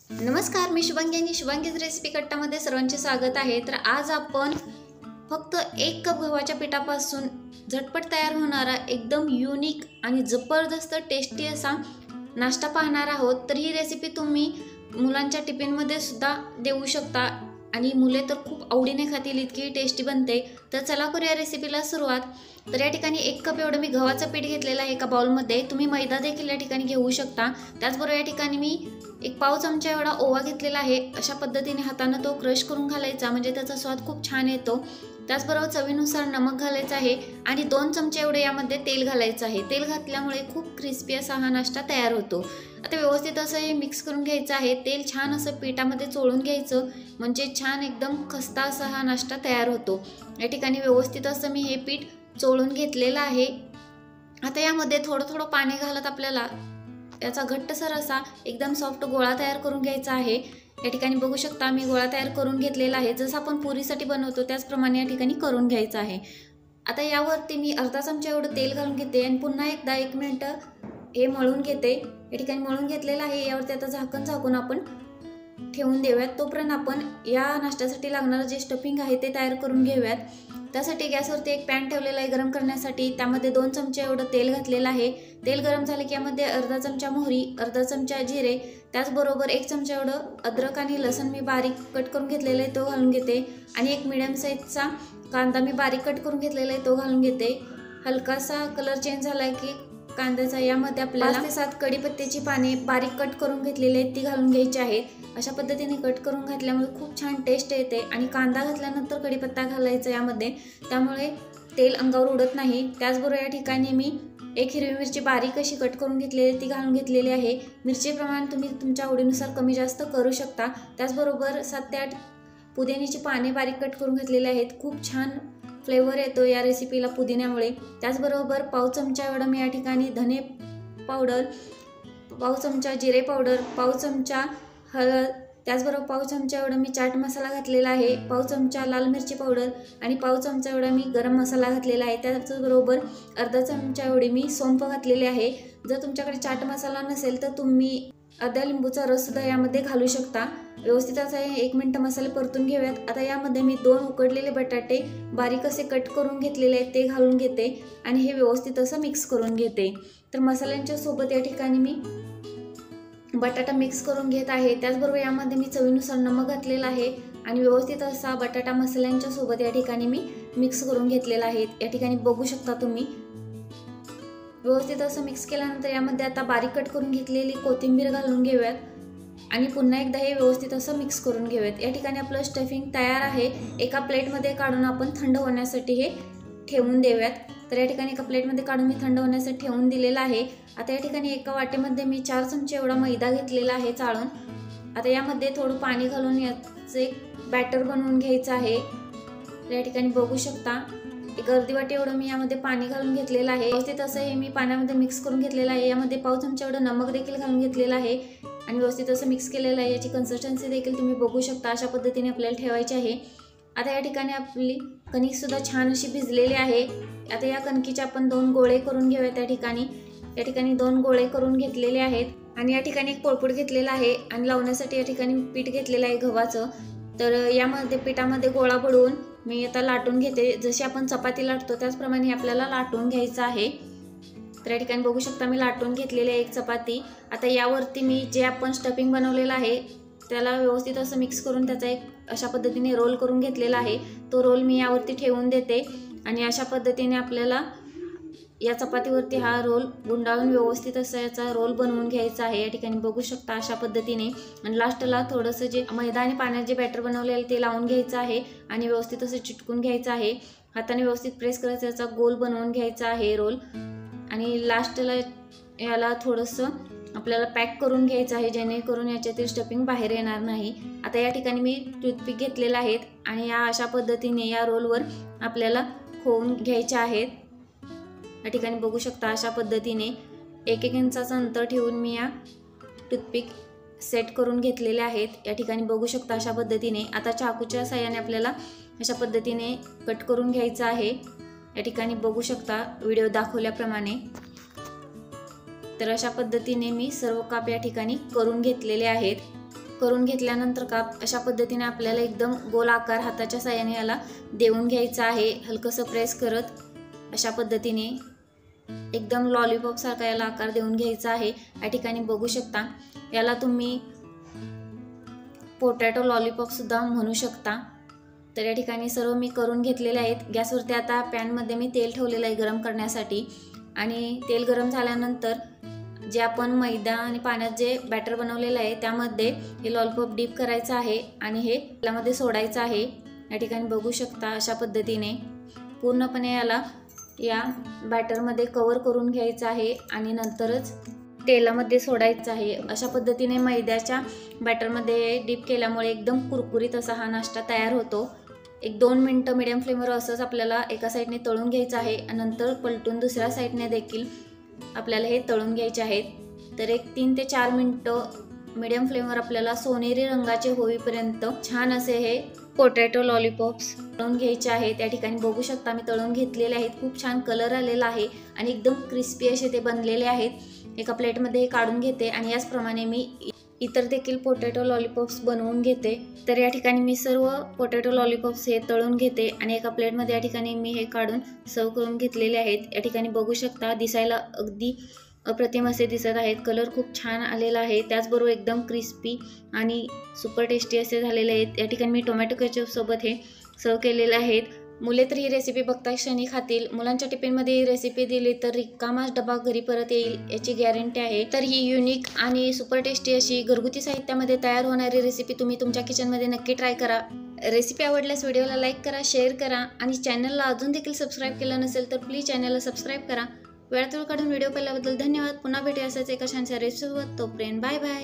नमस्कार, मी शुभांगी आणि शुभांगीज रेसिपी कट्टामध्ये सर्वांचे स्वागत आहे। तर आज आपण फक्त 1 कप गव्हाच्या पिठापासून झटपट तयार होणारा एकदम युनिक आणि जबरदस्त टेस्टी असा नाश्ता पाहणार आहोत। तर ही रेसिपी तुम्ही मुलांच्या टिफिनमध्ये सुद्धा देऊ शकता आणि मुले तर खूप आवडीने खातील, इतकी टेस्टी बनते। तर चला करूया रेसिपीला सुरुवात। तर या ठिकाणी 1 कप एवढं मी गव्हाचं पीठ घेतलेलं आहे एका बाउलमध्ये। तुम्ही मैदा देखील या ठिकाणी घेऊ शकता। त्याचबरोबर या ठिकाणी मी 1 पाव चमचा एवढा ओवा घेतलेला आहे। अशा पद्धतीने हाताने तो क्रश करून घालायचा, म्हणजे त्याचा स्वाद खूप छान येतो। त्याचबरोबर चवीनुसार नमक घालायचं आहे आणि 2 चमचे एवढे यामध्ये तेल घालायचं आहे। तेल घातल्यामुळे खूप क्रिस्पी असा हा नाश्ता तयार होतो। आता व्यवस्थित असं हे मिक्स करून घ्यायचं आहे। तेल छान असं पिठामध्ये चोळून घ्यायचं, म्हणजे छान एकदम खस्ता असा हा नाश्ता तयार होतो। या ठिकाणी व्यवस्थित असं मी हे पीठ चोळून घेतलेलं आहे। आता यामध्ये थोडं थोडं पाणी घालत आपल्याला याचा घट्टसर असा एकदम सॉफ्ट गोळा तयार करून घ्यायचा आहे। या ठिकाणी बघू शकता मी गोळा तयार करून घेतलेला आहे। जसं आपण पुरीसाठी बनवतो त्याचप्रमाणे या ठिकाणी करून घ्यायचं आहे। आता यावरती मी अर्धा चमचा एवढं तेल घालून घेते आणि पुन्हा एकदा 1 मिनिट हे मळून घेते। या ठिकाणी मळून घेतलेलं आहे। यावरती आता झाकून आपण ठेवून देऊयात। तोपर्यंत आपण या नाश्त्यासाठी लागणारं जे स्टफिंग आहे ते तयार करून घेऊयात। त्यासाठी गॅसवरती एक पॅन ठेवलेला आहे गरम करण्यासाठी। त्यामध्ये 2 चमचे एवढं तेल घातलेलं आहे। तेल गरम झाले की यामध्ये अर्धा चमचा मोहरी, अर्धा चमचा जिरे, त्याचबरोबर 1 चमचा एवढं अद्रक आणि लसूण मी बारीक कट करून घेतलेलं आहे तो घालून घेते आणि एक मीडियम साईजचा कांदा मी बारीक कट करून घेतलेला आहे तो घालून घेते। हलकासा कलर चेंज झाला की कांद्याचा यामध्ये आपल्याला 5 ते 7 कढीपत्त्याची पाने बारीक कट करून घेतलेली आहेत ती घालून घ्यायची आहेत। अशा पद्धतीने कट करून घातल्यामुळे खूप छान टेस्ट येते आणि कांदा घातल्यानंतर कढीपत्ता घालायचा यामध्ये, त्यामुळे तेल अंगावर उडत नाही। त्याचबरोबर या ठिकाणी मी 1 हिरवी मिरची बारीक अशी कट करून घेतलेली ती घालून घेतलेली आहे। मिरची प्रमाण तुम्ही तुमच्या आवडीनुसार कमी जास्त करू शकता। त्याचबरोबर 7 ते 8 पुदिन्याची पाने बारीक कट करून घेतलेली आहेत। खूप छान फ्लेवर येतो या रेसिपीला पुदिन्यामुळे। त्याचबरोबर पाव चमचा एवढा मी या ठिकाणी धने पावडर, पाव चमचा जिरे पावडर, पाव चमचा हळद, त्याचबरोबर पाव चमचा एवढा मी चाट मसाला घातलेला आहे, पाव चमचा लाल मिरची पावडर आणि पाव चमचा एवढा मी गरम मसाला घातलेला आहे। त्याचबरोबर अर्धा चमचा एवढी मी सोंफ घातलेली आहे। जर तुमच्याकडे चाट मसाला नसेल तर तुम्ही अर्धा लिंबूचा रस सुद्धा यामध्ये घालू शकता। व्यवस्थित असा 1 मिनिट मसाले परतून घेऊयात। आता यामध्ये मी 2 उकडलेले बटाटे बारीक असे कट करून घेतलेले आहेत ते घालून घेते आणि हे व्यवस्थित असं मिक्स करून घेते। तर मसाल्यांच्या सोबत या ठिकाणी मी बटाटा मिक्स करून घेत आहे। त्याचबरोबर यामध्ये मी चवीनुसार नमक घातलेला आहे आणि व्यवस्थित असा बटाटा मसाल्यांच्या सोबत या ठिकाणी मी मिक्स करून घेतलेला आहे। या ठिकाणी बघू शकता तुम्ही व्यवस्थित असं मिक्स केल्यानंतर यामध्ये आता बारीक कट करून घेतलेली कोथिंबीर घालून घेऊयात आणि पुन्हा एकदा हे व्यवस्थित असं मिक्स करून घेऊयात। या ठिकाणी आपलं स्टफिंग तयार आहे। एका प्लेटमध्ये काढून आपण थंड होण्यासाठी हे ठेवून देऊयात। तर या ठिकाणी एका प्लेटमध्ये काढून मी थंड होण्यासाठी ठेवून दिलेलं आहे। आता या ठिकाणी एका वाटीमध्ये मी 4 चमचे एवढा मैदा घेतलेला आहे चाळून। आता यामध्ये थोडं पाणी घालून याचं एक बॅटर बनवून घ्यायचं आहे। तर या ठिकाणी बघू शकता एक अर्धी वाटी एवढं मी यामध्ये पाणी घालून घेतलेलं आहे। व्यवस्थित असं हे मी पाण्यामध्ये मिक्स करून घेतलेलं आहे। यामध्ये पाव चमचा एवढं नमक देखील घालून घेतलेलं आहे आणि व्यवस्थित असं मिक्स केलेलं आहे। याची कन्सिस्टन्सी देखील तुम्ही बघू शकता, अशा पद्धतीने आपल्याला ठेवायची आहे। आता या ठिकाणी आपली कणिक सुद्धा छान अशी भिजलेली आहे। आता या कणकीचे आपण 2 गोळे करून घेऊयात। या ठिकाणी 2 गोळे करून घेतलेले आहेत आणि या ठिकाणी एक पोळपूट घेतलेला आहे आणि लावण्यासाठी या ठिकाणी पीठ घेतलेलं आहे गव्हाचं। तर यामध्ये पिठामध्ये गोळा बुडवून मी आता लाटून घेते। जशी आपण चपाती लाटतो त्याचप्रमाणे आपल्याला लाटून घ्यायचं आहे। तर या ठिकाणी बघू शकता मी लाटून घेतलेली आहे एक चपाती। आता यावरती मी जे आपण स्टफिंग बनवलेलं आहे त्याला व्यवस्थित असं मिक्स करून त्याचा एक अशा पद्धतीने रोल करून घेतलेला आहे। तो रोल मी यावरती ठेवून देते आणि अशा पद्धतीने आपल्याला या चपातीवरती हा रोल गुंडाळून व्यवस्थित असं याचा रोल बनवून घ्यायचा आहे। या ठिकाणी बघू शकता अशा पद्धतीने आणि लास्टला थोडंसं जे मैदा आणि पाण्याचे बॅटर बनवलेलं ते लावून घ्यायचं आहे आणि व्यवस्थित असं चिटकून घ्यायचं आहे। हाताने व्यवस्थित प्रेस करायचं, याचा गोल बनवून घ्यायचा आहे रोल आणि लास्टला याला थोडंसं आपल्याला पॅक करून घ्यायचं आहे, जेणेकरून याच्यातील स्टफिंग बाहेर येणार नाही। आता या ठिकाणी मी टूथपिक घेतलेला आहे आणि या अशा पद्धतीने या रोलवर आपल्याला खोवून घ्यायचे आहेत। या ठिकाणी बघू शकता अशा पद्धतीने 1-1 इंचाचं अंतर ठेवून मी या टूथपिक सेट करून घेतलेले आहेत। या ठिकाणी बघू शकता अशा पद्धतीने आता चाकूच्या साहाय्याने आपल्याला अशा पद्धतीने कट करून घ्यायचं आहे। या ठिकाणी बघू शकता व्हिडिओ दाखवल्याप्रमाणे। तर अशा पद्धतीने मी सर्व काप या ठिकाणी करून घेतलेले आहेत। करून घेतल्यानंतर काप अशा पद्धतीने आपल्याला एकदम गोल आकार हाताच्या साहाय्याने याला देऊन घ्यायचा आहे. हलकंसं प्रेस करत अशा पद्धतीने एकदम लॉलीपॉप सारखा याला आकार देऊन घ्यायचा आहे. या ठिकाणी बघू शकता, याला तुम्ही पोटॅटो लॉलीपॉप सुद्धा म्हणू शकता. तर या ठिकाणी सर्व मी करून घेतलेले आहेत. गॅसवरती आता पॅनमध्ये मी तेल ठेवलेलं आहे गरम करण्यासाठी. आणि तेल गरम झाल्यानंतर जे आपण मैदा आणि पाण्यात जे बॅटर बनवलेलं आहे त्यामध्ये हे लॉलीपॉप डीप करायचं आहे आणि हे तेलामध्ये सोडायचं आहे. या ठिकाणी बघू शकता अशा पद्धतीने पूर्णपणे याला या बॅटरमध्ये कव्हर करून घ्यायचं आहे आणि नंतरच तेलामध्ये सोडायचं आहे. अशा पद्धतीने मैद्याच्या बॅटरमध्ये डीप केल्यामुळे एकदम कुरकुरीत असा हा नाश्ता तयार होतो. 1-2 मिनटं मीडियम फ्लेमवर असंच आपल्याला एका साईडने तळून घ्यायचं आहे आणि नंतर पलटून दुसऱ्या साईडने देखील आपल्याला हे तळून घ्यायचे आहेत. तर 3 ते 4 मिनटं मीडियम फ्लेमवर आपल्याला सोनेरी रंगाचे होईपर्यंत छान असे हे पोटॅटो लॉलीपॉप्स तळून घ्यायचे आहेत. त्या ठिकाणी बघू शकता मी तळून घेतलेले आहेत. खूप छान कलर आलेला आहे आणि एकदम क्रिस्पी असे ते बनलेले आहेत. एका प्लेटमध्ये हे काढून घेते आणि याचप्रमाणे मी इतर देखील पोटॅटो लॉलीपॉप्स बनवून घेते. तर या ठिकाणी मी सर्व पोटॅटो लॉलीपॉप्स हे तळून घेते आणि एका प्लेटमध्ये या ठिकाणी मी हे काढून सर्व करून घेतलेले आहेत. या ठिकाणी बघू शकता दिसायला अगदी अप्रतिम असे दिसत आहेत. कलर खूप छान आलेला आहे. त्याचबरोबर एकदम क्रिस्पी आणि सुपर टेस्टी असे झालेले आहेत. या ठिकाणी मी टोमॅटो केचप सोबत हे सर्व केलेले आहेत. मुले तर ही रेसिपी बघता क्षणी खातील. मुलांच्या टिफिनमध्ये ही रेसिपी दिली तर रिकामाच डबा घरी परत येईल याची गॅरंटी आहे. तर ही युनिक आणि सुपर टेस्टी अशी घरगुती साहित्यामध्ये तयार होणारी रेसिपी तुम्ही तुमच्या किचनमध्ये नक्की ट्राय करा. रेसिपी आवडल्यास व्हिडिओला लाईक करा, शेअर करा आणि चॅनलला अजून देखील सबस्क्राईब केलं नसेल तर प्लीज चॅनलला सबस्क्राईब करा. वेळात वेळ काढून व्हिडिओ पाहिल्याबद्दल धन्यवाद. पुन्हा भेटूया असाच एका छानशा रेसिपीसोबत. तोपर्यंत बाय बाय.